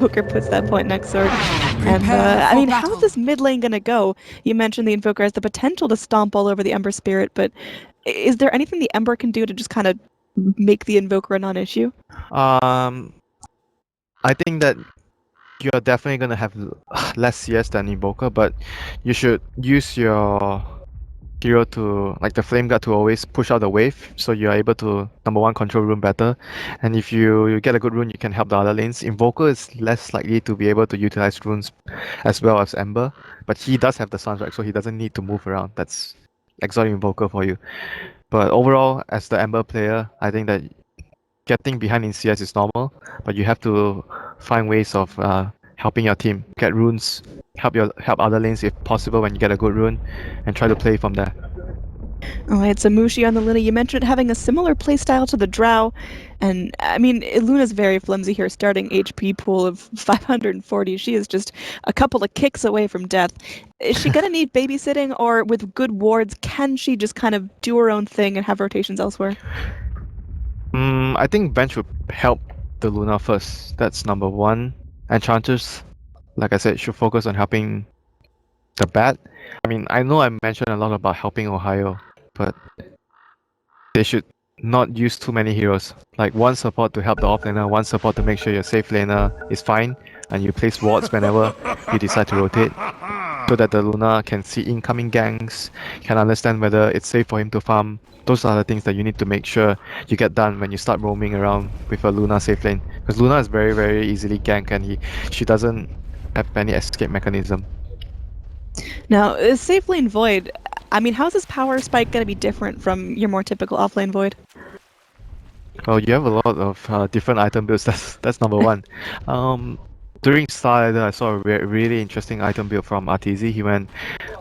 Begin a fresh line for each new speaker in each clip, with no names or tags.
Invoker puts that point next sword. And I mean, how is this mid lane gonna go? You mentioned the Invoker has the potential to stomp all over the Ember Spirit, but is there anything the Ember can do to just kind of make the Invoker a non-issue?
I think that you're definitely gonna have less CS than Invoker, but you should use your hero to, like the Flame Guard, to always push out the wave, so you're able to, number one, control rune better. And if you get a good rune, you can help the other lanes. Invoker is less likely to be able to utilize runes as well as Ember, but he does have the Sunstrike, so he doesn't need to move around. That's exotic Invoker for you. But overall, as the Ember player, I think that getting behind in CS is normal, but you have to find ways of helping your team get runes, help other lanes if possible when you get a good rune, and try to play from there.
Alright, so Mushi on the Luna, you mentioned having a similar playstyle to the Drow, and I mean, Luna's very flimsy here, starting HP pool of 540. She is just a couple of kicks away from death. Is she gonna need babysitting, or with good wards, can she just kind of do her own thing and have rotations elsewhere?
I think bench would help the Luna first. That's number one. Enchanters, like I said, should focus on helping the bat. I mean, I know I mentioned a lot about helping Ohio, but they should not use too many heroes. Like one support to help the off laner, one support to make sure your safe laner is fine, and you place wards whenever you decide to rotate, so that the Luna can see incoming ganks, can understand whether it's safe for him to farm. Those are the things that you need to make sure you get done when you start roaming around with a Luna safe lane. Because Luna is very, very easily ganked, and she doesn't have any escape mechanism.
Now, safe lane Void, I mean, how's this power spike going to be different from your more typical offlane Void?
Well, you have a lot of different item builds. That's number one. During Starlighter, I saw a really interesting item build from RTZ. He went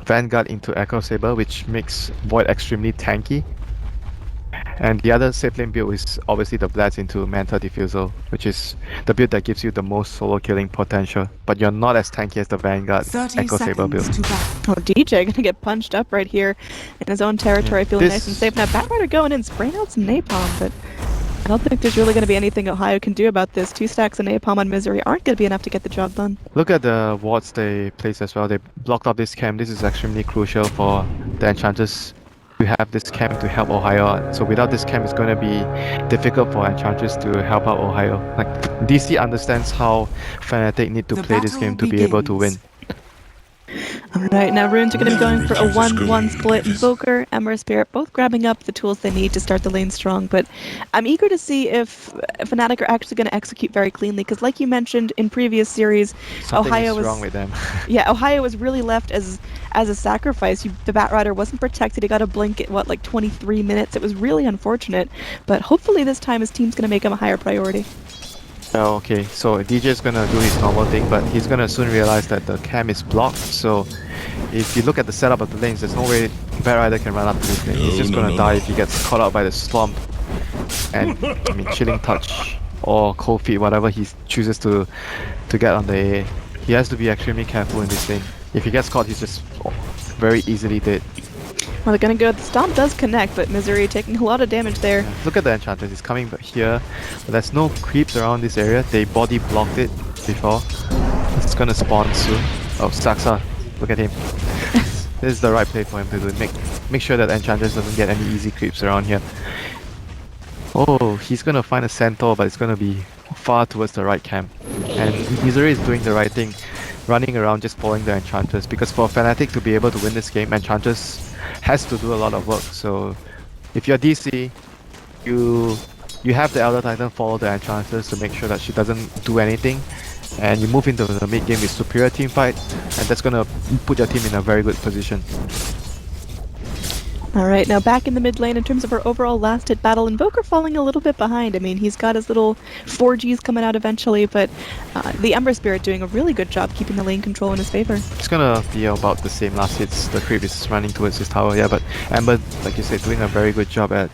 Vanguard into Echo Saber, which makes Void extremely tanky. And the other safe lane build is obviously the Blast into Manta Diffusal, which is the build that gives you the most solo killing potential, but you're not as tanky as the Vanguard Echo Saber build.
Oh, DJ gonna get punched up right here in his own territory, feeling nice and safe. Now, Batrider going in, spraying out some napalm, but I don't think there's really going to be anything Ohio can do about this. 2 stacks of napalm on Misery aren't going to be enough to get the job done.
Look at the wards they place as well. They blocked off this camp. This is extremely crucial for the Enchanters to have this camp to help Ohio out. So without this camp, it's going to be difficult for Enchanters to help out Ohio. Like, DC understands how Fnatic need to play this game to be able to win.
Alright, now Runes are going to be going for a 1-1 split. Invoker, Ember Spirit, both grabbing up the tools they need to start the lane strong, but I'm eager to see if Fnatic are actually going to execute very cleanly, because like you mentioned in previous series,
Ohio was wrong with them.
Yeah, Ohio was really left as a sacrifice. The Batrider wasn't protected. He got a blink at, like 23 minutes. It was really unfortunate, but hopefully this time his team's going to make him a higher priority.
Oh, okay, so DJ is gonna do his normal thing, but he's gonna soon realize that the cam is blocked. So if you look at the setup of the lanes, there's no way Batrider can run up to this lane. He's just gonna die if he gets caught out by the Swamp and I mean Chilling Touch or Cold Feet, whatever he chooses to get on the A. He has to be extremely careful in this lane. If he gets caught, he's just very easily dead.
Well, they're gonna go. The stomp does connect, but Misery taking a lot of damage there.
Yeah, look at the Enchanters. He's coming back here, but there's no creeps around this area. They body blocked it before. It's gonna spawn soon. Oh, Saxa, look at him. This is the right play for him to do. Make sure that Enchanters doesn't get any easy creeps around here. Oh, he's gonna find a Centaur, but it's gonna be far towards the right camp. And Misery is doing the right thing, running around just following the Enchanters, because for Fnatic to be able to win this game, Enchanters has to do a lot of work. So if you're DC, you have the Elder Titan follow the Enchanters to make sure that she doesn't do anything, and you move into the mid game with superior team fight, and that's gonna put your team in a very good position.
Alright, now back in the mid lane in terms of our overall last hit battle. Invoker falling a little bit behind. I mean, he's got his little 4Gs coming out eventually, but the Ember Spirit doing a really good job keeping the lane control in his favor.
It's gonna be about the same last hits. The creep is running towards his tower, yeah, but Ember, like you said, doing a very good job at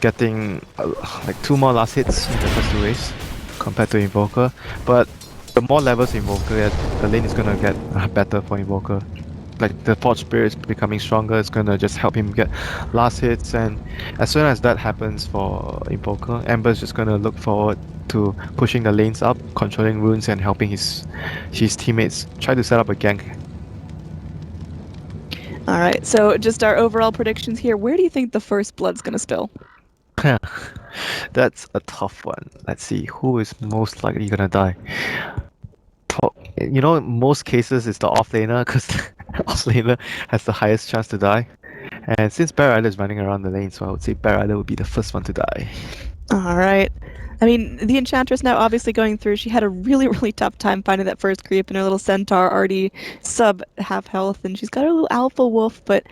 getting like 2 more last hits in the first 2 waves compared to Invoker. But the more levels Invoker get, the lane is gonna get better for Invoker. like the Forge Spirit is becoming stronger. It's gonna just help him get last hits, and as soon as that happens for Invoker, Ember's just gonna look forward to pushing the lanes up, controlling runes, and helping his teammates try to set up a gank.
All right, so just our overall predictions here. Where do you think the first blood's gonna spill?
That's a tough one. Let's see who is most likely gonna die. You know, in most cases it's the offlaner because offlaner has the highest chance to die. And since Bear Rider is running around the lane, so I would say Bear Rider would be the first one to die.
All right. I mean, the Enchantress now obviously going through, she had a really, really tough time finding that first creep, and her little Centaur already sub half health, and she's got her little Alpha Wolf, but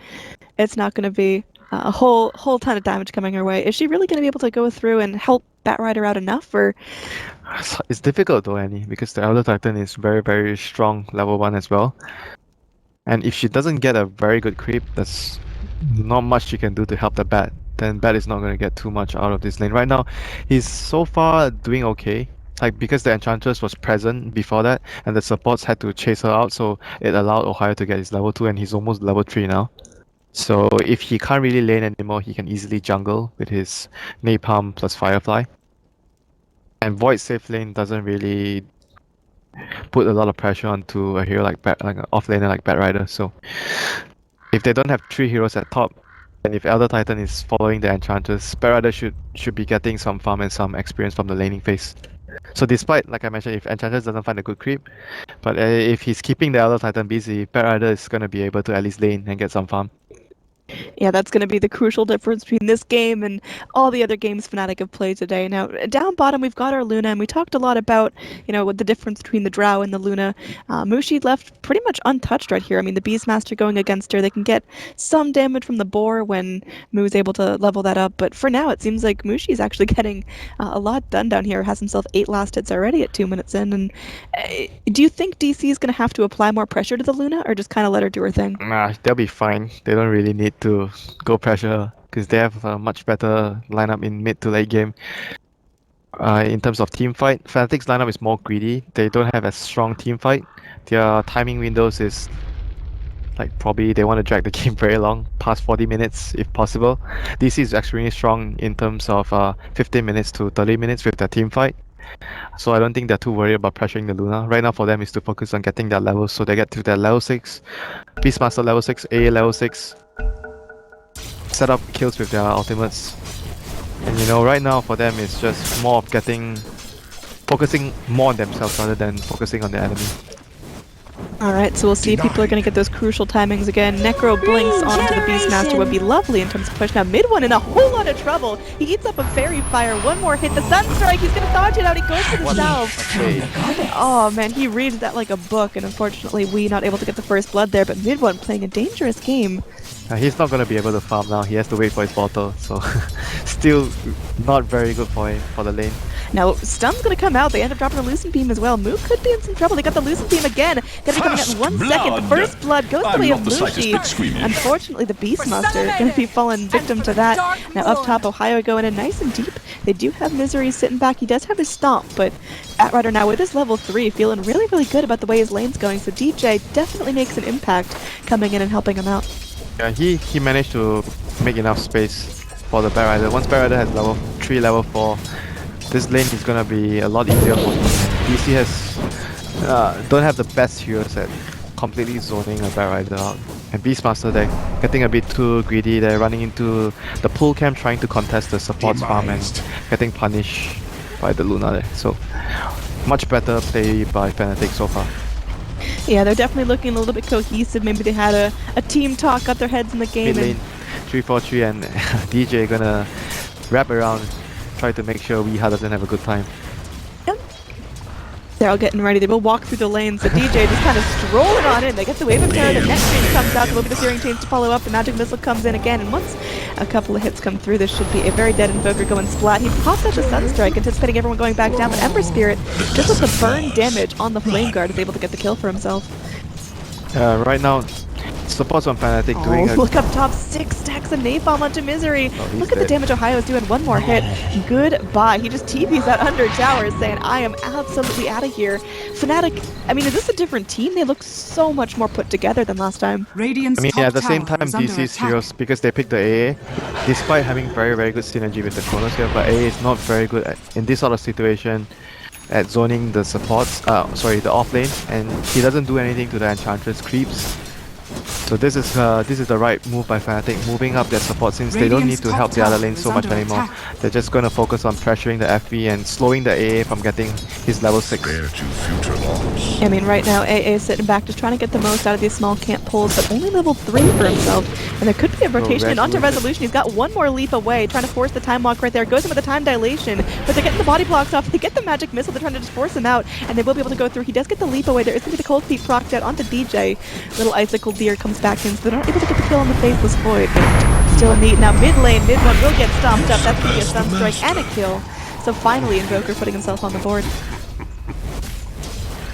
it's not going to be a whole ton of damage coming her way. Is she really going to be able to go through and help Batrider out enough, or?
It's difficult though, Annie, because the Elder Titan is very, very strong level 1 as well. And if she doesn't get a very good creep, there's not much she can do to help the Bat. Then Bat is not going to get too much out of this lane. Right now, he's so far doing okay. Like, because the Enchantress was present before that, and the supports had to chase her out, so it allowed Ohio to get his level 2, and he's almost level 3 now. So if he can't really lane anymore, he can easily jungle with his Napalm plus Firefly. And Void safe lane doesn't really put a lot of pressure onto a hero like an offlaner like Batrider. So if they don't have 3 heroes at top, and if Elder Titan is following the Enchantress, Batrider should be getting some farm and some experience from the laning phase. So despite, like I mentioned, if Enchantress doesn't find a good creep, but if he's keeping the Elder Titan busy, Batrider is going to be able to at least lane and get some farm.
Yeah, that's going to be the crucial difference between this game and all the other games Fnatic have played today. Now, down bottom, we've got our Luna, and we talked a lot about, what the difference between the Drow and the Luna. Mushi left pretty much untouched right here. I mean, the Beastmaster going against her, they can get some damage from the boar when Mu's able to level that up, but for now, it seems like Mushi's actually getting a lot done down here. Has himself 8 last hits already at 2 minutes in, and do you think DC is going to have to apply more pressure to the Luna, or just kind of let her do her thing?
Nah, they'll be fine. They don't really need to go pressure because they have a much better lineup in mid to late game. In terms of team fight, Fnatic's lineup is more greedy. They don't have a strong team fight. Their timing windows is like probably they want to drag the game very long, past 40 minutes if possible. DC is extremely strong in terms of 15 minutes to 30 minutes with their team fight. So I don't think they're too worried about pressuring the Luna. Right now for them is to focus on getting their levels, so they get to their level 6, Beastmaster level 6, A level 6, set up kills with their ultimates. And right now for them it's just more of focusing more on themselves rather than focusing on the enemy.
Alright, so we'll see if people are going to get those crucial timings again. Necro blinks onto the Beastmaster would be lovely in terms of push. Now mid one in a whole lot of trouble. He eats up a Fairy Fire, one more hit, the Sunstrike, he's going to dodge it out, he goes for the salve. Oh man, he reads that like a book, and unfortunately we not able to get the first blood there, but mid one playing a dangerous game.
He's not going to be able to farm now, he has to wait for his bottle, so still not very good for him, for the lane.
Now, Stun's gonna come out. They end up dropping a Lucent Beam as well. Mu could be in some trouble. They got the Lucent Beam again. Gonna be coming out in 1 second. The first blood goes the way of Mushi. Unfortunately, the Beastmaster gonna be falling victim to that. Now, up top, Ohio going in nice and deep. They do have Misery sitting back. He does have his Stomp, but Batrider now with his level 3 feeling really, really good about the way his lane's going. So DJ definitely makes an impact coming in and helping him out.
Yeah, he managed to make enough space for the Batrider. Once Batrider has level 3, level 4, this lane is gonna be a lot easier for him. DC has don't have the best heroes at completely zoning a Batrider out. And Beastmaster, they're getting a bit too greedy. They're running into the pool camp trying to contest the support's farm and getting punished by the Luna there. So much better play by Fnatic so far.
Yeah, they're definitely looking a little bit cohesive. Maybe they had a team talk, got their heads in the game.
Mid lane, 3-4-3 and DJ gonna wrap around, try to make sure Weeha doesn't have a good time.
Yep. They're all getting ready. They will walk through the lanes. The DJ just kind of strolling on in. They get the Wave of Terror. The next chain comes out. There will be the Searing Chains to follow up. The Magic Missile comes in again. And once a couple of hits come through, this should be a very dead Invoker going splat. He pops out the Sunstrike, anticipating everyone going back down. But Ember Spirit, just with the burn damage on the Flame Guard, is able to get the kill for himself.
Right now, Supports on Fnatic doing a...
Look up top, 6 stacks of napalm onto Misery. Look at the damage Ohio is doing. One more hit. Goodbye. He just TP's that under tower saying, I am absolutely out of here. Fnatic, I mean, is this a different team? They look so much more put together than last time.
Radiant's
I mean,
top
at the same
tower
time,
is under
DC's
attack.
heroes, because they picked the AA, despite having very good synergy with the Chronos here, but AA is not very good in this sort of situation at zoning the supports, the off lane, and he doesn't do anything to the Enchantress creeps. So this is the right move by Fnatic, moving up their support since they don't need to help the other lane so much anymore. They're just going to focus on pressuring the FV and slowing the AA from getting his level 6.
I mean, right now, AA is sitting back just trying to get the most out of these small camp pulls, but only level 3 for himself. And there could be a rotation in onto Resolution. He's got one more leap away, trying to force the time walk right there. Goes in with the time dilation, but they're getting the body blocks off. They get the magic missile. They're trying to just force him out, and they will be able to go through. He does get the leap away. There is going to be the cold feet procced out onto DJ. Little icicle deer comes back in, so they're not able to get the kill on the Faithless Void, but still neat. Now mid lane, mid one will get stomped up. That's going to be a stun strike and a kill. So finally, Invoker putting himself on the board.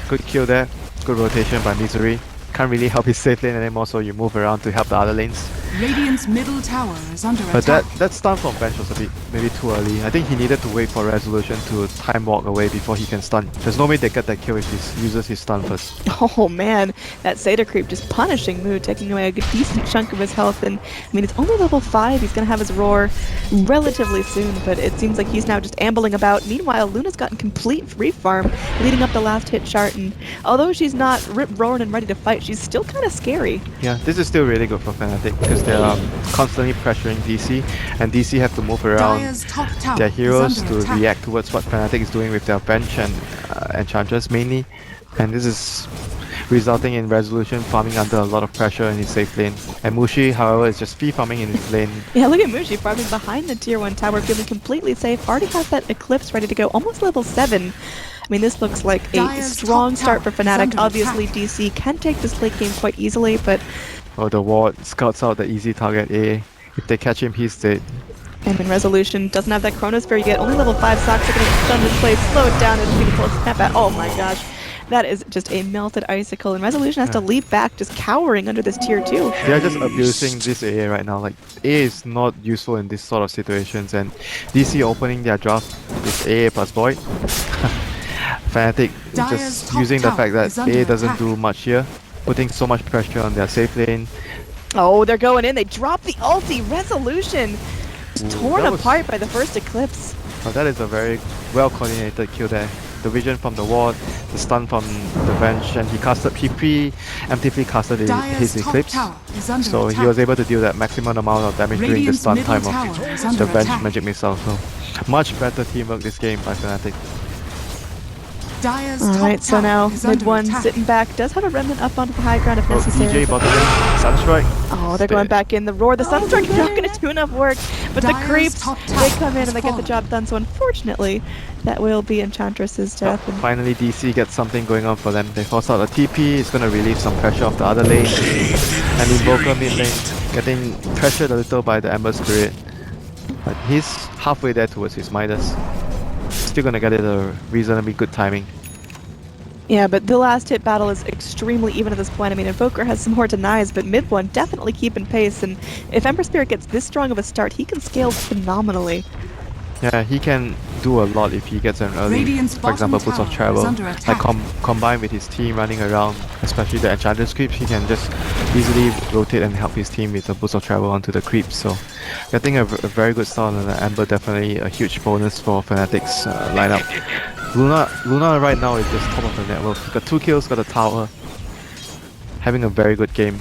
Good kill there. Good rotation by Misery. Can't really help his safe lane anymore, so you move around to help the other lanes.
Radiant's middle tower is under
But
attack.
that stun from bench was a bit maybe too early. I think he needed to wait for Resolution to time walk away before he can stun. There's no way they get that kill if he uses his stun first.
Oh man, that Seder creep just punishing Mood, taking away a decent chunk of his health. And I mean, it's only level 5. He's gonna have his roar relatively soon, but it seems like he's now just ambling about. Meanwhile, Luna's gotten complete free farm, leading up the last hit chart. And although she's not rip-roaring and ready to fight, she's still kind of scary.
Yeah, this is still really good for Fnatic because they're constantly pressuring DC, and DC have to move around their heroes to react towards what Fnatic is doing with their bench and Enchantress mainly, and this is resulting in Resolution farming under a lot of pressure in his safe lane. And Mushi, however, is just free farming in his lane.
Yeah, look at Mushi farming behind the tier 1 tower, feeling completely safe. Already has that Eclipse ready to go, almost level 7. I mean, this looks like a strong start for Fnatic. Obviously, DC can take this late game quite easily, but...
Oh, the ward scouts out the easy target A. If they catch him, he's dead.
And in Resolution, doesn't have that Chronosphere yet. Only level 5 stocks are going to stun this place, slow it down, and be the close snap at. Oh my gosh. That is just a melted icicle, and Resolution has to leap back, just cowering under this tier 2.
They are just abusing this AA right now. Like, A is not useful in this sort of situations, and DC opening their draft with AA plus Void. Fnatic just using the fact that A doesn't do much here, putting so much pressure on their safe lane.
Oh, they're going in. They drop the ulti. Resolution torn apart by the first Eclipse.
Oh, that is a very well coordinated kill there. The vision from the ward, the stun from the bench, and he preemptively casted his Eclipse. So he was able to deal that maximum amount of damage during the stun time of the bench magic missile. So much better teamwork this game by Fnatic.
Alright, so now mid one sitting back, does have a remnant up onto the high ground if necessary.
DJ bottom lane, Sunstrike.
Oh, they're going back in. The roar, the Sunstrike is not going to do enough work, but the creeps, they come in and they get the job done. So unfortunately, that will be Enchantress's death.
Oh, finally, DC gets something going on for them. They force out a TP, it's going to relieve some pressure off the other lane. And Invoker mid lane, getting pressured a little by the Ember Spirit. But he's halfway there towards his Midas. Still gonna get it a reasonably good timing.
Yeah, but the last hit battle is extremely even at this point. I mean, Invoker has some more denies, but mid one definitely keeping pace. And if Ember Spirit gets this strong of a start, he can scale phenomenally.
Yeah, he can do a lot if he gets an early, for example, Boots of Travel. Like combined with his team running around, especially the Enchantress creeps, he can just easily rotate and help his team with the Boots of Travel onto the creeps. So getting a very good start on the Ember, definitely a huge bonus for Fnatic's lineup. Luna right now is just top of the network. Got 2 kills, got a tower. Having a very good game.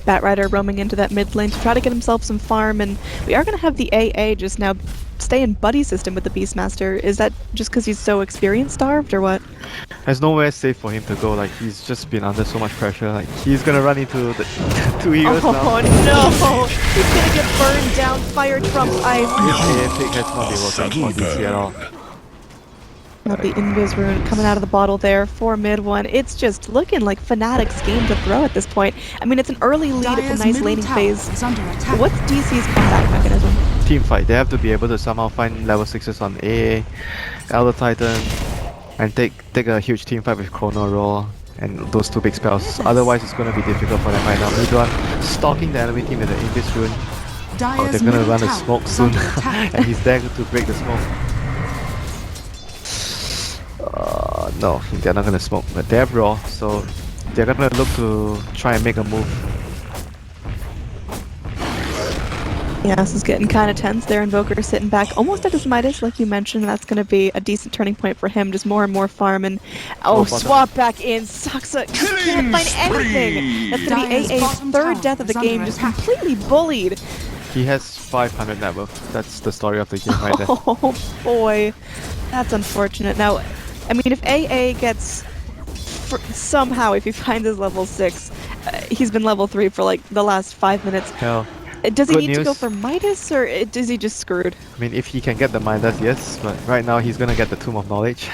Batrider roaming into that mid lane to try to get himself some farm, and we are going to have the AA just now stay in buddy system with the Beastmaster. Is that just because he's so experience starved or what?
There's nowhere safe for him to go. Like, he's just been under so much pressure. Like, he's gonna run into the 2 heroes now.
Oh no! He's gonna get burned down. Fire trumps ice.
His pick has not been working for DC at all.
Not the Invis rune coming out of the bottle there for mid one. It's just looking like Fnatic's game to throw at this point. I mean, it's an early lead. It's a nice laning phase. What's DC's comeback mechanism?
Team fight. They have to be able to somehow find level 6s on AA, Elder Titan, and take a huge team fight with Chrono Roll and those two big spells. Otherwise, it's gonna be difficult for them right now. Midone stalking the enemy team with the Invis rune. Oh, they're gonna run a smoke soon, and he's there to break the smoke. No, they're not gonna smoke, but they have raw, so they're gonna look to try and make a move.
Yeah, this is getting kind of tense there. Invoker sitting back almost at his Midas, like you mentioned. That's going to be a decent turning point for him. Just more and more farm. And swap back in. Saksa can't find anything. That's going to be AA's third death of the game. Just completely bullied.
He has 500 net worth. That's the story of the game right there.
Oh boy, that's unfortunate. Now, I mean, if AA gets somehow, if he finds his level 6, he's been level 3 for like the last 5 minutes.
Hell.
Does he need to go for Midas, or is he just screwed?
I mean, if he can get the Midas, yes, but right now he's gonna get the Tomb of Knowledge.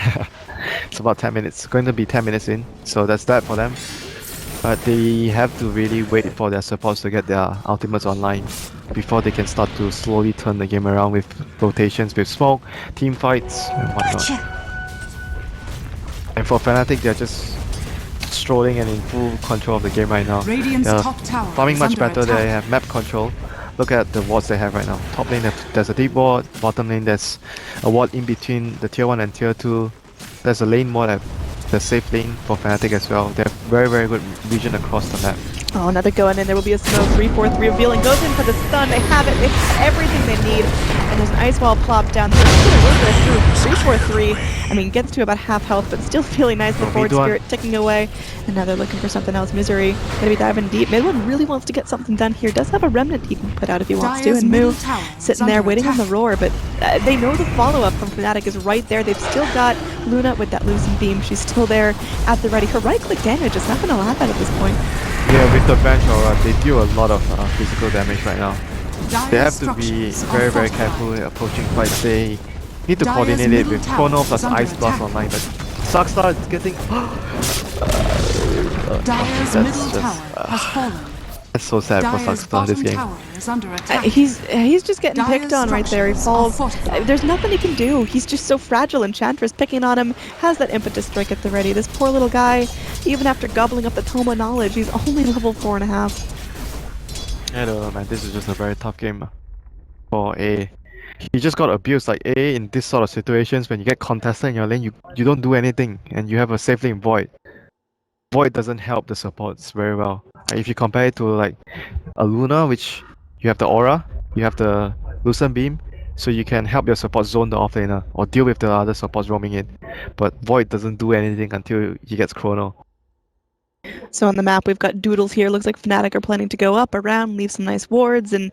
It's about 10 minutes. It's going to be 10 minutes in, so that's that for them. But they have to really wait for their supports to get their ultimates online before they can start to slowly turn the game around with rotations, with smoke, team fights, and whatnot. And for Fnatic, they're just strolling and in full control of the game right now. They're farming much better. They have map control. Look at the wards they have right now. Top lane, there's a deep ward. Bottom lane, there's a ward in between the tier 1 and tier 2. There's a lane ward, the safe lane for Fnatic as well. They have very, very good vision across the map.
Oh, another going in. There will be a smoke. 3-4-3 revealing. Goes in for the stun. They have it. They have everything they need. And there's an ice wall plopped down. So it's going to work through 3-4-3. I mean, gets to about half health, but still feeling nice. The forward spirit ticking away. And now they're looking for something else. Misery gonna be diving deep. Midone really wants to get something done here. Does have a remnant he can put out if he wants to. And Moo sitting there waiting on the roar. But they know the follow-up from Fnatic is right there. They've still got Luna with that loosened beam. She's still there at the ready. Her right-click damage is nothing to laugh at this point.
Yeah, with the bench aura, they deal a lot of physical damage right now. They have to be very, very careful approaching fights. They need to coordinate it with Chrono plus Ice Blast online, but Saksa is getting... That's so sad for Saksa this game.
He's just getting picked on right there. He falls. There's nothing he can do. He's just so fragile. Enchantress picking on him, has that impetus strike at the ready. This poor little guy, even after gobbling up the Tome of Knowledge, he's only level 4.5.
I don't know, man. This is just a very tough game for A. He just got abused. Like A, in this sort of situations, when you get contested in your lane, you don't do anything, and you have a safe lane Void. Void doesn't help the supports very well. If you compare it to like a Luna, which you have the aura, you have the Lucent Beam, so you can help your support zone the offlaner or deal with the other supports roaming in. But Void doesn't do anything until he gets Chrono.
So on the map, we've got Doodles here. Looks like Fnatic are planning to go up, around, leave some nice wards, and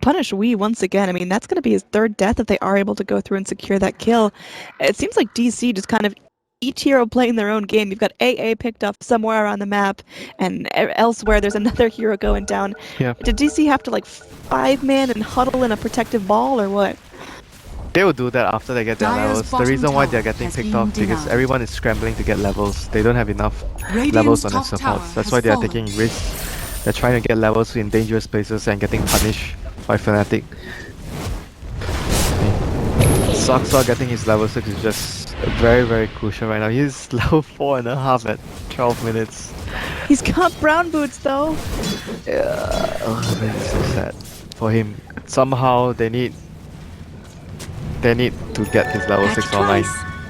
punish Wii once again. I mean, that's going to be his third death if they are able to go through and secure that kill. It seems like DC just kind of each hero playing their own game. You've got AA picked up somewhere around the map, and elsewhere there's another hero going down.
Yeah.
Did DC have to like 5-man and huddle in a protective ball, or what?
They will do that after they get their levels. The reason why they're getting picked off because everyone is scrambling to get levels. They don't have enough levels on their supports. That's why they are taking risks. They're trying to get levels in dangerous places and getting punished by Fnatic. Saksa getting his level 6 is just very, very crucial right now. He's level 4.5 at 12 minutes.
He's got brown boots though.
Yeah, oh man, it's so sad for him. Somehow they need to get his level 6 online.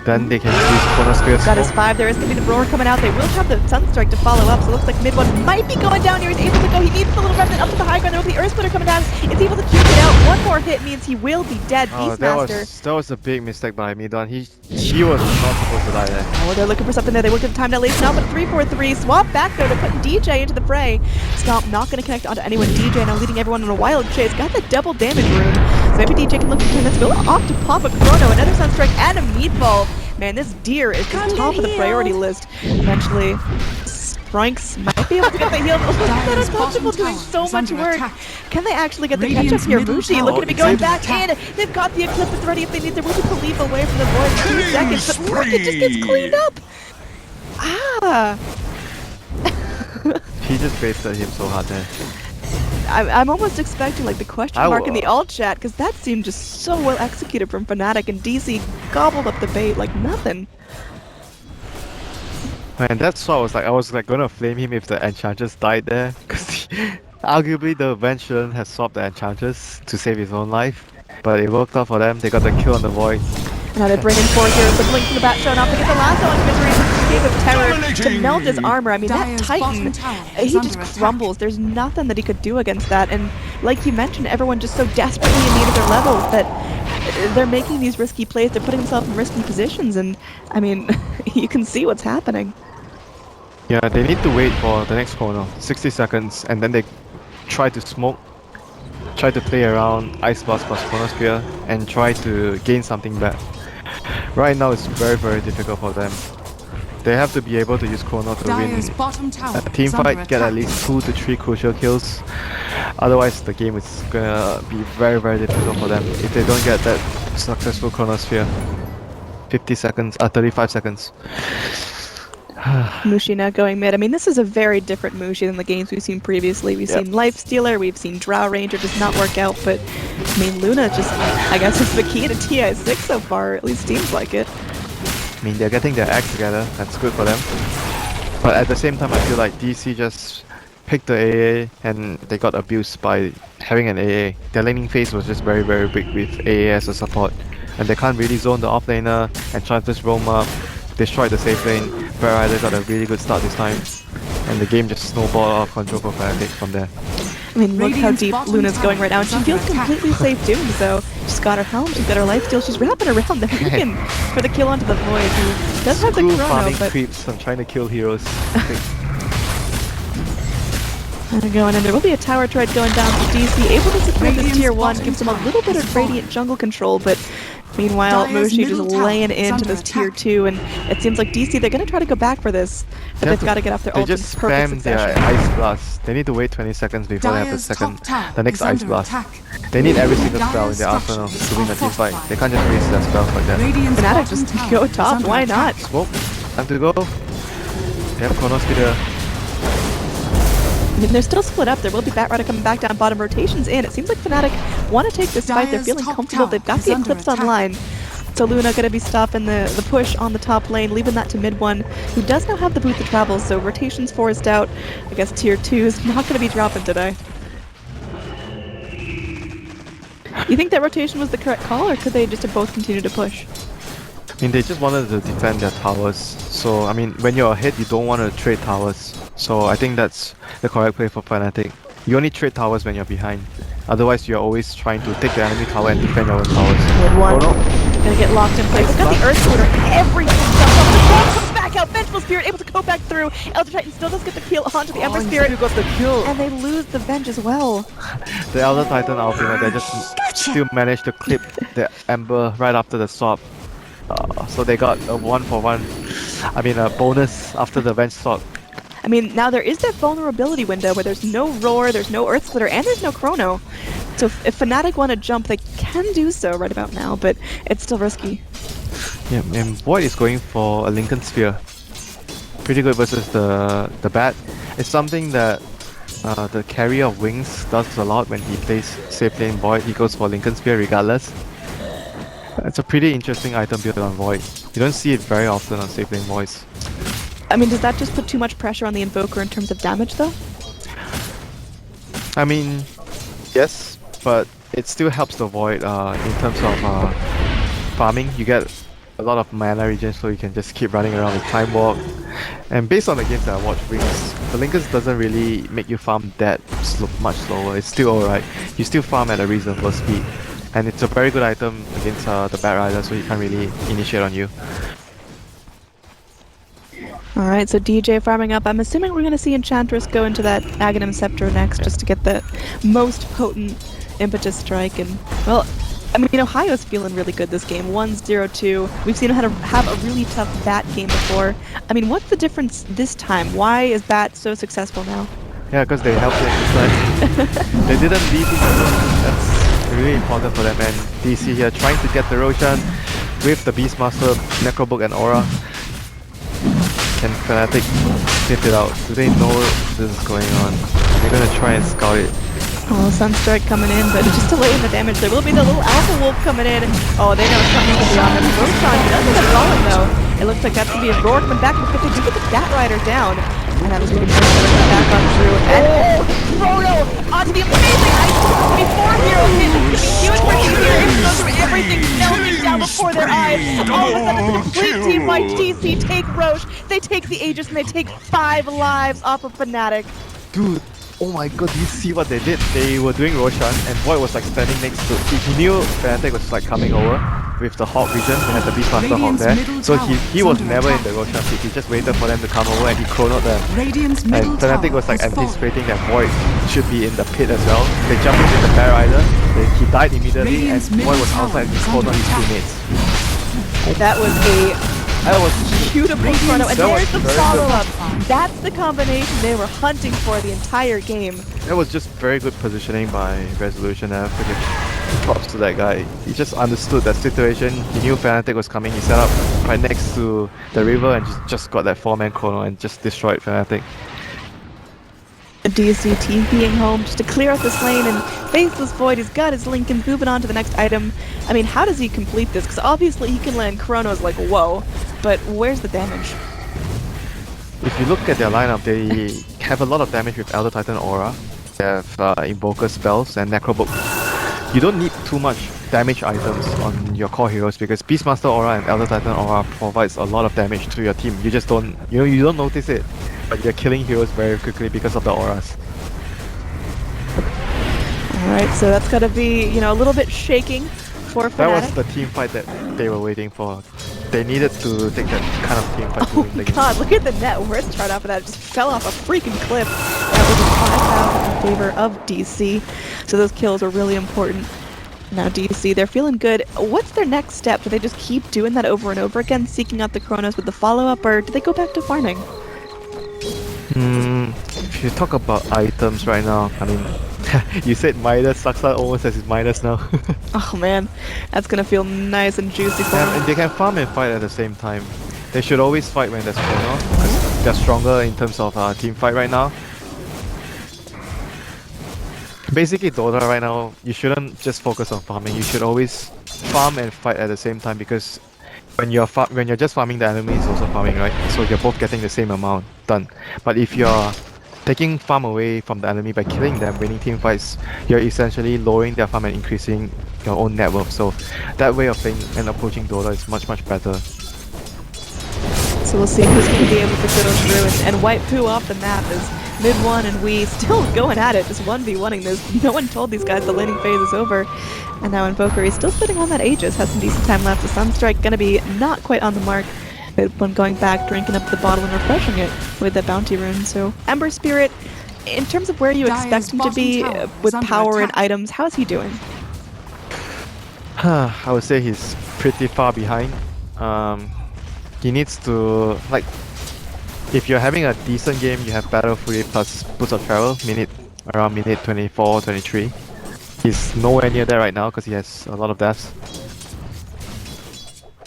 Then they can use Chronosphere.
Got his 5. There is going to be the roar coming out. They will have the Sunstrike to follow up, so it looks like mid one might be going down here. He's able to go. He needs the little remnant up to the high ground. There will be Earth Splitter coming down. It's able to cube it out. One more hit means he will be dead. Beastmaster.
That was a big mistake by Midone. He was not supposed to die there.
Oh, they're looking for something there. They will give time to lace now, but 3-4-3. Swap back though to put DJ into the fray. Stomp not going to connect onto anyone. DJ now leading everyone on a wild chase. Got the double damage rune. So maybe DJ can look to turn this. Will off to pop a Chrono. Another Sunstrike and a Meatball. Man, this deer is the top of the priority list. Eventually, Spranks might be able to get the heal. Oh, that Untouchable doing so much work. Can they actually get the catch up here? Mushi looking to be going back in. They've got the Eclipse that's ready if they need to. Will be leap away from the void in 2 seconds, but Market just gets cleaned up. Ah.
He just baited him so hard there.
I'm almost expecting like the question mark in the alt chat because that seemed just so well executed from Fnatic, and DC gobbled up the bait like nothing.
Man, that's why I was like gonna flame him if the Enchantress died there, because arguably the Venge shouldn't have swapped the Enchantress to save his own life, but it worked out for them. They got the kill on the Void.
Now they bring in 4 heroes, the blink from the bat showing off to get the lasso on Misery, Cave of Terror to melt his armor. I mean, that
Dire's
Titan,
bottom tower
he
is
just
under attack.
crumbles. There's nothing that he could do against that. And like you mentioned, everyone just so desperately in need of their levels that they're making these risky plays. They're putting themselves in risky positions. And I mean, you can see what's happening.
Yeah, they need to wait for the next corner, 60 seconds, and then they try to smoke, try to play around Ice Blast plus Chronosphere, and try to gain something back. Right now it's very, very difficult for them. They have to be able to use Chrono to win
Dire's bottom tower
a team
is under
fight, get at
attack.
least 2 to 3 crucial kills. Otherwise the game is gonna be very, very difficult for them if they don't get that successful Chronosphere. 50 seconds, 35 seconds.
Mushi now going mid. I mean, this is a very different Mushi than the games we've seen previously. We've seen Lifestealer, we've seen Drow Ranger just not work out, but I mean, Luna just, I guess, is the key to TI6 so far, at least seems like it.
I mean, they're getting their act together, that's good for them. But at the same time, I feel like DC just picked the AA and they got abused by having an AA. Their laning phase was just very, very big with AA as a support. And they can't really zone the offlaner and try to just roam up, destroy the safe lane. But they got a really good start this time. And the game just snowballed out of control for Fnatic from there.
I mean, look how
Radiant's
deep
bottom
Luna's
tower
going right now, and
is
she
under
feels
attack.
completely safe doing so. She's got her helm, she's got her lifesteal, she's wrapping around the beacon for the kill onto the Void, who does have the
Screw
chrono,
farming
but
creeps, I'm trying to kill heroes.
they're going in. There will be a tower tread going down for DC, able to secure this
Radiant's
tier 1,
bottom
gives him a
tower
little bit
has
of
fallen.
radiant jungle control, but meanwhile,
Dire's
Mushi just
middle tower
laying
is
into
under
this tier
attack.
2, and it seems like DC, they're going to try to go back for this, but they've got to get off their
They
ult in
just
perfect
spam their
succession.
Ice Blast. They need to wait 20 seconds before they have
Dire's top tower
the next
is
Ice
under
Blast.
attack.
They need every single
Dire's
spell in their arsenal
structures
to win the
are
team fight.
fortified.
They can't just waste their spells like that.
Radiant's
Fnatic
bottom
just
tower
go
is
top,
under
why
attack.
not?
Smoke, time to go. They have Chronosphere there.
I mean, they're still split up. There will be Batrider coming back down bottom. Rotations in. It seems like Fnatic want to take this fight. They're
Dire's
feeling
top
comfortable.
tower
They've got
is
the
under
Eclipse
attack.
online. So Luna going to be stopping the push on the top lane, leaving that to mid 1, who does now have the boot to travel. So rotations forced out. I guess tier 2 is not going to be dropping today. You think that rotation was the correct call, or could they just have both continued to push?
I mean, they just wanted to defend their towers. So, I mean, when you're ahead, you don't want to trade towers. So, I think that's the correct play for Fnatic. You only trade towers when you're behind. Otherwise, you're always trying to take the enemy tower and defend your own towers.
Mid 1.
Oh no!
Gonna get locked in place. They've got the Earth Splitter. Everything jumps off. The bomb comes back out. Vengeful Spirit able to go back through. Elder Titan still does get the kill onto the Ember Spirit.
got the kill!
And they lose the Venge as well.
The Elder Titan Alpina, they just still managed to clip the Ember right after the swap. So they got a 1-for-1, I mean a bonus after the Venge swap.
I mean, now there is that vulnerability window where there's no Roar, there's no Earth Splitter, and there's no Chrono. So if Fnatic want to jump, they can do so right about now, but it's still risky.
Yeah, and Void is going for a Lincoln Sphere. Pretty good versus the Bat. It's something that the carrier of Wings does a lot when he plays safe lane Void. He goes for Lincoln Sphere regardless. It's a pretty interesting item built on Void. You don't see it very often on safe lane Voids.
I mean, does that just put too much pressure on the Invoker in terms of damage, though?
I mean, yes, but it still helps the Void in terms of farming. You get a lot of mana regen, so you can just keep running around with Time Walk. And based on the games that I watch Wings, the Lincolns doesn't really make you farm that much slower. It's still alright. You still farm at a reasonable speed. And it's a very good item against the Batrider, so he can't really initiate on you.
Alright, so DJ farming up. I'm assuming we're going to see Enchantress go into that Aghanim Scepter next, just to get the most potent impetus strike. And, well, I mean, Ohio's feeling really good this game. 1-0-2. We've seen him have a really tough Bat game before. I mean, what's the difference this time? Why is Bat so successful now?
Yeah, because they helped him this time. They didn't leave him alone. That's really important for them. And DC here trying to get the Roshan with the Beastmaster, Necrobook and Aura. Can Fnatic sniff it out? Do they know this is going on? They're gonna try and scout it.
Oh, Sunstrike coming in, but just delaying the damage. There will be the little Alpha Wolf coming in. Oh, they know something's going to be on them. Roshan doesn't have fallen, though. It looks like that's going to be a roar coming back, but they do get the Bat Rider down. And that was looking for the back on through. And Chrono onto the amazing ice. Before Hero hit, it's going to be huge for DC here. It goes through everything, melting down before their eyes. All of a sudden, it's a complete team fight. DC take Roche, they take the Aegis, and they take 5 lives off of Fnatic.
Dude, oh my god, do you see what they did? They were doing Roshan and Void was like standing next to... He knew Fnatic was like coming over with the Hawk vision. They had the Beastmaster Hawk there. So he was never in the Roshan pit. He just waited for them to come over and he chronoed them. And Fnatic was like anticipating that Void should be in the pit as well. They jumped into the Bear Rider. He died immediately and Void was outside and chronoed his teammates.
That was a beautiful chrono, and there's the follow-up. That's the combination they were hunting for the entire game.
That was just very good positioning by Resolution. Props to that guy. He just understood that situation. He knew Fnatic was coming. He set up right next to the river and just got that 4-man chrono and just destroyed Fnatic.
The DC team being home just to clear out this lane and face this Void. He's got his Lincoln moving on to the next item. I mean, how does he complete this? Because obviously he can land chronos like whoa, but where's the damage?
If you look at their lineup, they have a lot of damage with Elder Titan Aura. They have Invoker spells and Necrobook. You don't need too much damage items on your core heroes because Beastmaster Aura and Elder Titan Aura provides a lot of damage to your team. You just don't, you don't notice it, but you're killing heroes very quickly because of the auras.
Alright, so that's gotta be, a little bit shaking for Fnatic.
That was the team fight that they were waiting for. They needed to take that kind of team fight to win the game.
God, look at the net worth chart off of that. It just fell off a freaking cliff. That was a 5,000 in favor of DC. So those kills are really important. Now DC, they're feeling good. What's their next step? Do they just keep doing that over and over again, seeking out the chronos with the follow-up, or do they go back to farming?
If you talk about items right now, I mean, you said Midas, Saksa almost has his Midas now.
Oh man, that's gonna feel nice and juicy for them.
And they can farm and fight at the same time. They should always fight when there's chrono, because they're stronger in terms of team fight right now. Basically Dota right now, you shouldn't just focus on farming, you should always farm and fight at the same time because when you're just farming, the enemy is also farming, right? So you're both getting the same amount done. But if you're taking farm away from the enemy by killing them, winning team fights, you're essentially lowering their farm and increasing your own net worth. So that way of playing and approaching Dota is much better.
So we'll see who's going to be able to fiddle through and wipe Poo off the map as mid-1 and we still going at it, just 1v1ing this. No one told these guys the laning phase is over. And now Invoker is still sitting on that Aegis, has some decent time left. The Sunstrike going to be not quite on the mark. But when going back, drinking up the bottle and refreshing it with the bounty rune. So Ember Spirit, in terms of where you expect him to be with power and items, how is he doing?
I would say he's pretty far behind. He needs to, like, if you're having a decent game, you have Battle Fury plus Boots of Travel, around minute 24, 23. He's nowhere near there right now because he has a lot of deaths.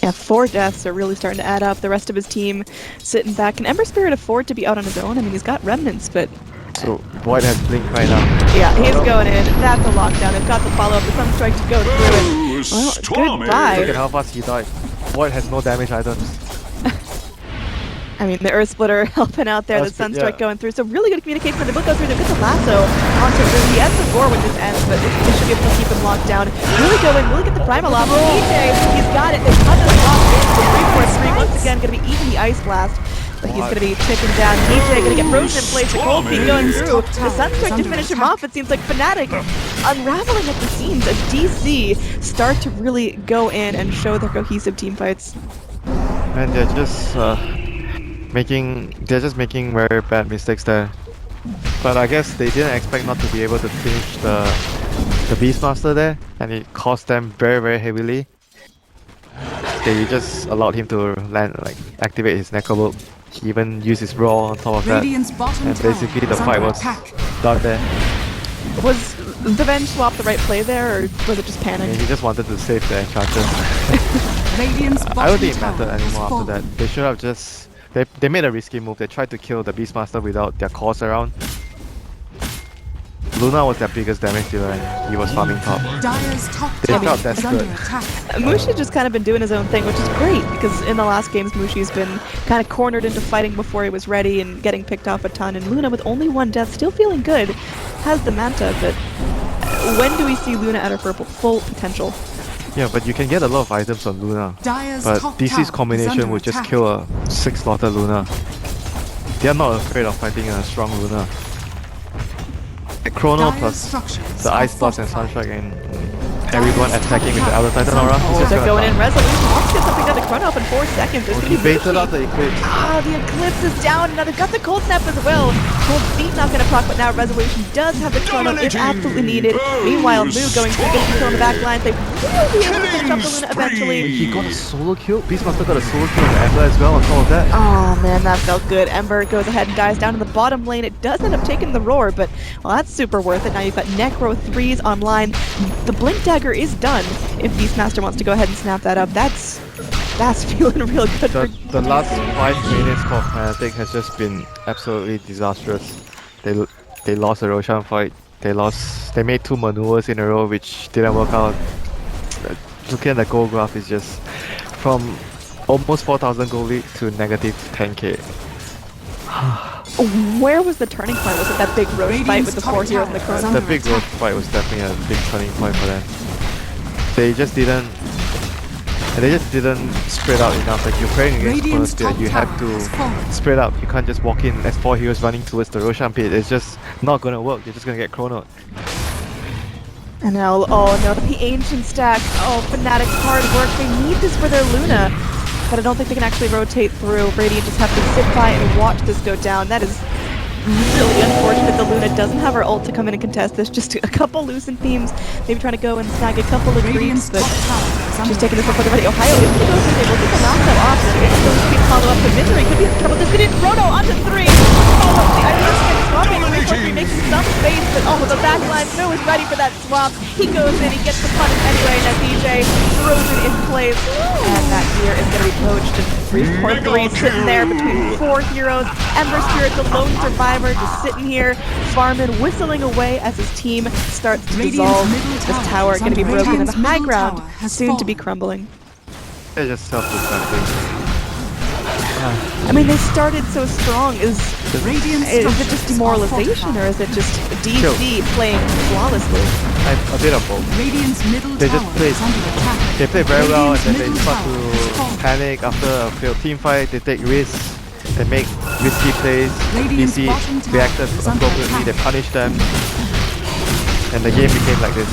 Yeah, 4 deaths are really starting to add up. The rest of his team sitting back. Can Ember Spirit afford to be out on his own? I mean, he's got remnants, but...
So, Void has Blink right now.
Yeah, he's going in. That's a lockdown. They've got the follow-up, the Sunstrike to go through it. Well, goodbye.
Look at how fast he died. Void has no damage items.
I mean, the Earth Splitter helping out there, the Sunstrike going through. So really good communication. They both go through. They get the lasso onto Rune. He has the roar when this ends, but they should be able to keep him locked down. Really going, really get the Primal off. EJ, he's got it. They cut this off in. 3-4-3 once again, going to be eating the Ice Blast. But he's going to be taken down. EJ going to get frozen in place. The Cold Feet going through. The Sunstrike to finish him off. It seems like Fnatic unraveling at the seams as DC start to really go in and show their cohesive team fights.
And they're just making very bad mistakes there. But I guess they didn't expect not to be able to finish the Beastmaster there, and it cost them very heavily. They just allowed him to land, like, activate his Necrobook. He even used his Raw on top of that. And basically the fight was done there.
Was the Venge swap the right play there, or was it just panic?
I mean, he just wanted to save the Enchantress. I don't think it mattered anymore after that. They should have just... They made a risky move. They tried to kill the Beastmaster without their cores around. Luna was their biggest damage dealer and he was farming top.
Dire's top
They
tower
felt
is
desperate.
under attack.
Mushi's just kind of been doing his own thing, which is great, because in the last games, Mushi's been kind of cornered into fighting before he was ready and getting picked off a ton, and Luna, with only one death, still feeling good, has the Manta, but when do we see Luna at her full potential?
Yeah, but you can get a lot of items on Luna.
Dire's
But
top
DC's
tower is
combination
under
would just
attack.
kill a 6 slaughter Luna. They are not afraid of fighting a strong Luna. The Chrono
Dire's
plus
structures
the
are
Ice Blast and
fortified.
Sunstrike and everyone attacking with the Elder Titan aura. He's just
They're
gonna
going in.
die.
Resolution wants to get something done to Chrono up in 4 seconds. There's
Oh,
gonna
he
be
baited
Mushi.
out the Eclipse.
Ah, the Eclipse is down. Now they've got the Cold Snap as well. Cold Feet not going to proc, but now Resolution does have the Chrono if absolutely needed. Meanwhile, Moo going to get the kill on the back line. They will be able to catch up to Luna eventually.
He got a solo kill. Beastmaster got a solo kill on Ember as well on top of that.
Oh man, that felt good. Ember goes ahead and dies down in the bottom lane. It does end up taking the roar, but well, that's super worth it. Now you've got Necro 3s online. The Blink Dagger is done. If Beastmaster wants to go ahead and snap that up, that's feeling real good.
The last 5 minutes for Fnatic has just been absolutely disastrous. They lost the Roshan fight. They made 2 maneuvers in a row which didn't work out. Looking at the goal graph is just from almost 4,000 gold lead to negative 10k.
Where was the turning point? Was it that big Roche fight with the 4 heroes and the Chrono?
The big Roche fight was definitely a big turning point for them. They just didn't spread out enough. Like you're playing against
Radiant's
Chronosphere,
top
you have
tower has
to
fallen.
spread out. You can't just walk in as 4 heroes running towards the Roshan pit. It's just not gonna work. You're just gonna get chronoed.
And now, oh no, the Ancient stack. Oh, Fnatic's hard work. They need this for their Luna. But I don't think they can actually rotate through. Radiant just have to sit by and watch this go down. That is really unfortunate. The Luna doesn't have her ult to come in and contest this. Just a couple loosened themes. Maybe trying to go and snag a couple of creeps,
Radiant's
but
top tower is under
she's taking this
attack.
up for the ready. Ohio is going to go through. They will get the lasso off. It's going to be follow up. The Misery could be in trouble. This could hit Chrono onto 3. Follow up the Ice and swapping. 343 making some space, but oh, the back line. No is ready for that swap. He goes in. He gets the punish anyway. And DJ throws it in place. And that gear is going to be poached. And 343 sitting there between 4 heroes. Ember Spirit, the lone survivor, just sitting here, farming, whistling away as his team starts to
Radiant's
dissolve.
middle
This
tower
tower
is
going to be
under
broken, and the
attack.
high
Middle
ground
tower has
soon to be
fallen.
crumbling.
They're just self-destructing.
I mean, they started so strong. Is
Radiant's
it just
structures are
demoralization, or is it just DC playing flawlessly?
A bit of both.
Radiant's middle
They just
tower
played-
is under attack.
They play very well and
Radiant's
then they
middle
start
tower has fallen.
to panic after a failed team fight. They take risks. They make risky plays.
Radiant's
DC
bottom tower
reacted
is under
appropriately.
attack.
They punished them. And the game became like this.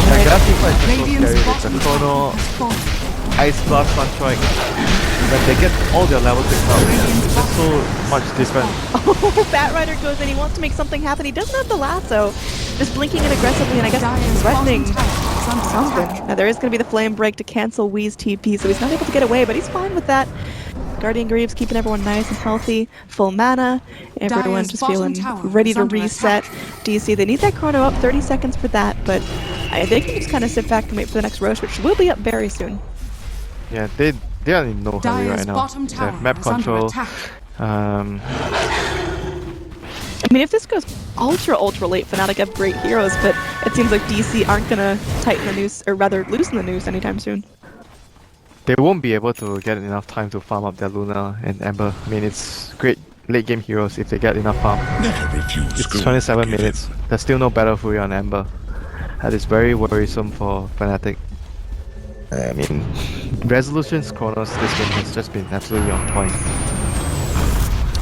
Like that team fight is just so
Radiant's
scary. It's a
bottom
Chrono,
tower has fallen.
Ice Blast, Sunstrike. When they get all their levels picked up, it's just so much different.
Oh, Batrider goes in. He wants to make something happen. He doesn't have the lasso. Just blinking in aggressively, and I guess
Dire's
threatening
bottom tower is under
something.
attack.
Now there is going to be the flame break to cancel Wee's TP, so he's not able to get away, but he's fine with that. Guardian Greaves keeping everyone nice and healthy, full mana, everyone
Dire's
just
bottom
feeling
tower
ready
is
to
under
reset.
attack.
DC, they need that chrono up, 30 seconds for that, but they can just kind of sit back and wait for the next Roche, which will be up very soon.
Yeah, they are in no hurry
Dire's
right now.
bottom
They
tower
have map
is under
control.
attack.
I mean, if this goes ultra late, Fnatic have great heroes, but it seems like DC aren't gonna tighten the noose, or rather loosen the noose anytime soon.
They won't be able to get enough time to farm up their Luna and Ember. I mean, it's great late game heroes if they get enough farm. It's 27 minutes. There's still no Battle Fury on Ember. That is very worrisome for Fnatic. I mean, Resolution's Chronos this game has just been absolutely on point.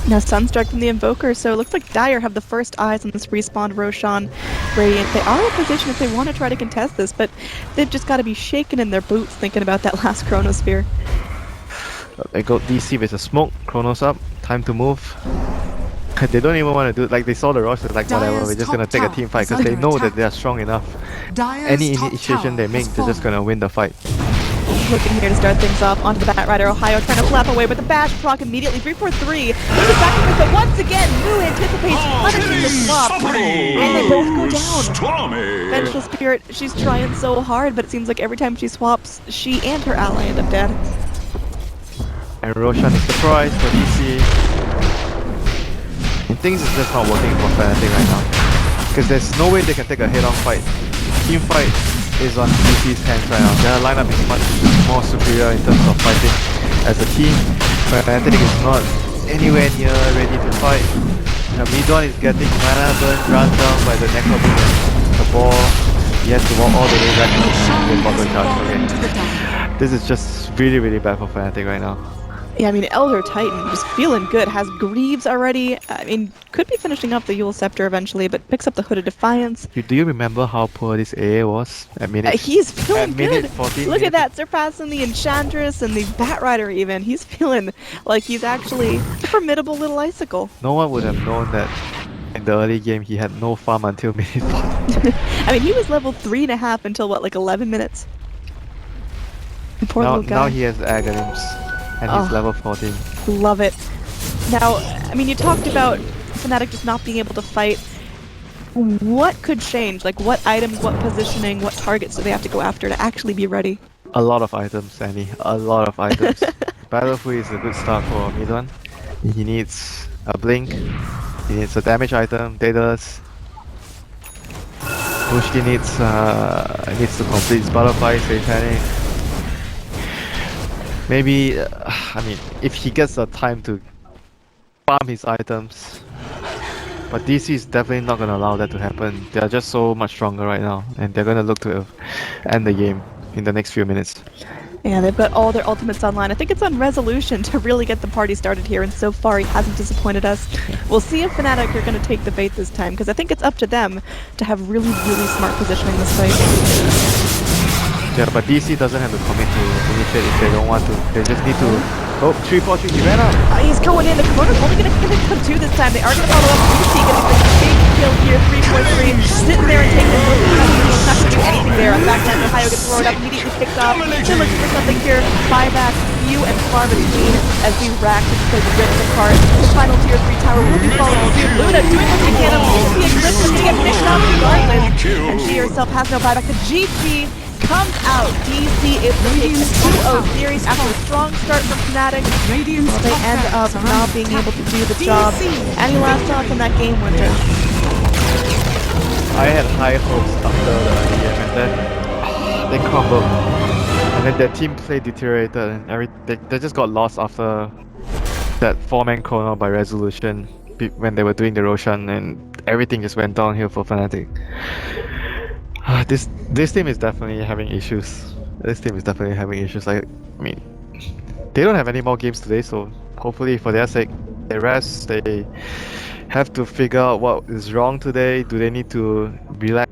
Now Sunstrike from the Invoker, so it looks like Dire have the first eyes on this respawned Roshan Radiant. They are in position if they want to try to contest this, but they've just got to be shaking in their boots thinking about that last Chronosphere.
They got DC with a smoke, Chronos up, time to move. They don't even want to do it, like they saw the rush, they're like whatever,
Dire's
we're just
top
gonna take a
tower
team fight
is
because they
under
know that
attack.
they are strong enough.
Dire's
Any
top
initiation they
tower
make,
has
they're just
fallen.
gonna win the fight.
Looking here to start things off onto the Batrider. Ohio trying to flap away, but the bash proc immediately. 343. There's a sacrifice, but once again, Moo anticipates punishing the swap. And they both go down. Vengeful Spirit, she's trying so hard, but it seems like every time she swaps, she and her ally end up dead.
And Roshan is the prize for DC. things is just not working for Fnatic right now. Because there's no way they can take a head-on fight. Team fight is on DC's hands right now. Their lineup is much more superior in terms of fighting as a team. Fnatic is not anywhere near ready to fight. Midon is getting mana burn run down by the Necro and the ball. He has to walk all the way back to the bottle charge. Okay. This is just really bad for Fnatic right now.
Yeah, I mean, Elder Titan just feeling good. Has Greaves already. I mean, could be finishing up the Yule Scepter eventually, but picks up the Hood of Defiance.
Do you remember how poor this AA was at minute?
He's feeling good.
14
Look at that, surpassing the Enchantress and the Batrider even. He's feeling like he's actually a formidable little icicle.
No one would have known that in the early game he had no farm until minute 14.
I mean, he was level 3.5 until what, like 11 minutes? The poor little guy.
Now he has Aghanim's and he's level 14.
Love it. Now, I mean, you talked about Fnatic just not being able to fight. What could change? Like, what items, what positioning, what targets do they have to go after to actually be ready?
A lot of items, Annie. A lot of items. Battlefield is a good start for Midon. He needs a blink. He needs a damage item. Daedalus. Pushki needs to complete his butterfly, Satanic. Maybe, I mean, if he gets the time to farm his items. But DC is definitely not going to allow that to happen. They are just so much stronger right now, and they're going to look to end the game in the next few minutes.
Yeah, they've got all their ultimates online. I think it's on Resolution to really get the party started here, and so far he hasn't disappointed us. We'll see if Fnatic are going to take the bait this time, because I think it's up to them to have really smart positioning this fight.
Yeah, but DC doesn't have to commit to initiate if they don't want to. They just need to... Oh, 3-4-3, he ran out!
He's going in the corner, only going to come 2 this time. They are going to follow up. DC getting the big kill here, 3-4-3, sitting there and taking the move. Not going to do anything there. On back end, Ohio gets roared up, immediately picked off. They're looking for something here. Buyback, few and far between as these racks are just ripped apart. The final tier 3 tower will be following suit. Luna doing what she can, the Eclipse is to get picked up regardless. And she herself has no buyback. The GG comes out. DC is the 2-0 series after a strong start from Fnatic. They end up not being able to do the job. Any last thoughts on that game, Winter?
I had high hopes after the early game, and then they crumbled. And then their team play deteriorated, and they just got lost after that 4-man chrono by Resolution when they were doing the Roshan, and everything just went downhill for Fnatic. This team is definitely having issues. Like, I mean, they don't have any more games today, so hopefully for their sake, they rest. They have to figure out what is wrong today. Do they need to relax